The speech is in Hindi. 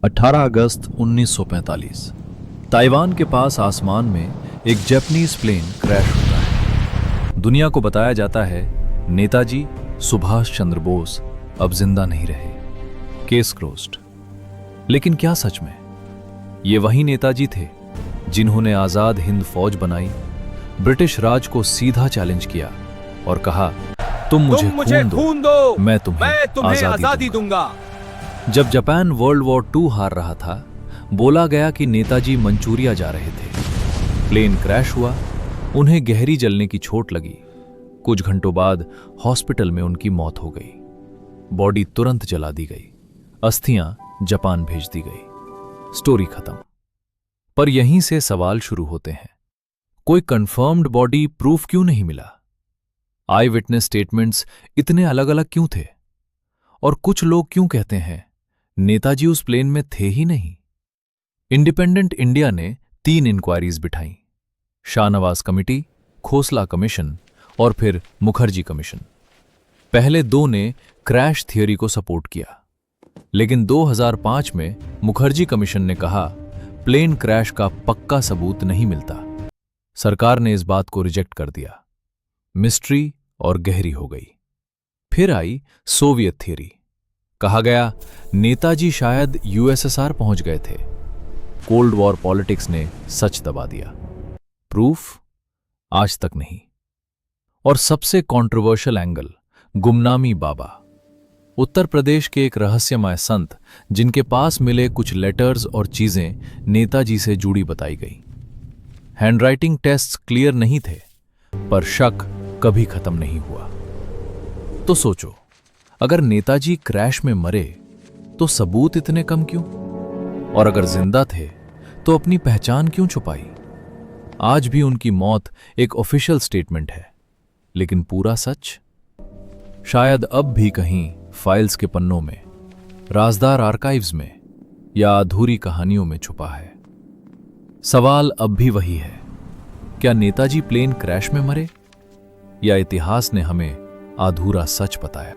18 अगस्त 1945 ताइवान के पास आसमान में एक जापानीज प्लेन क्रैश होता है। दुनिया को बताया जाता है नेताजी सुभाष चंद्र बोस अब जिंदा नहीं रहे, केस क्लोज्ड। लेकिन क्या सच में ये वही नेताजी थे जिन्होंने आजाद हिंद फौज बनाई, ब्रिटिश राज को सीधा चैलेंज किया और कहा तुम मुझे खून दो, मैं तुम्हें आजादी दूंगा। जब जापान वर्ल्ड वॉर 2 हार रहा था, बोला गया कि नेताजी मंचूरिया जा रहे थे। प्लेन क्रैश हुआ, उन्हें गहरी जलने की चोट लगी। कुछ घंटों बाद हॉस्पिटल में उनकी मौत हो गई। बॉडी तुरंत जला दी गई, अस्थियां जापान भेज दी गई। स्टोरी खत्म। पर यहीं से सवाल शुरू होते हैं, कोई कंफर्म्ड बॉडी प्रूफ क्यों नहीं मिला? आई विटनेस स्टेटमेंट्स इतने अलग अलग क्यों थे? और कुछ लोग क्यों कहते हैं नेताजी उस प्लेन में थे ही नहीं? इंडिपेंडेंट इंडिया ने 3 इंक्वायरीज बिठाई, शाहनवाज कमेटी, खोसला कमीशन और फिर मुखर्जी कमीशन। पहले 2 ने क्रैश थियरी को सपोर्ट किया, लेकिन 2005 में मुखर्जी कमीशन ने कहा प्लेन क्रैश का पक्का सबूत नहीं मिलता। सरकार ने इस बात को रिजेक्ट कर दिया। मिस्ट्री और गहरी हो गई। फिर आई सोवियत थियरी। कहा गया नेताजी शायद यूएसएसआर पहुंच गए थे। कोल्ड वॉर पॉलिटिक्स ने सच दबा दिया। प्रूफ आज तक नहीं। और सबसे कंट्रोवर्शियल एंगल, गुमनामी बाबा। उत्तर प्रदेश के एक रहस्यमय संत जिनके पास मिले कुछ लेटर्स और चीजें नेताजी से जुड़ी बताई गई। हैंडराइटिंग टेस्ट्स क्लियर नहीं थे, पर शक कभी खत्म नहीं हुआ। तो सोचो, अगर नेताजी क्रैश में मरे तो सबूत इतने कम क्यों? और अगर जिंदा थे तो अपनी पहचान क्यों छुपाई? आज भी उनकी मौत एक ऑफिशियल स्टेटमेंट है, लेकिन पूरा सच शायद अब भी कहीं फाइल्स के पन्नों में, राजदार आर्काइव्स में या अधूरी कहानियों में छुपा है। सवाल अब भी वही है, क्या नेताजी प्लेन क्रैश में मरे या इतिहास ने हमें अधूरा सच बताया?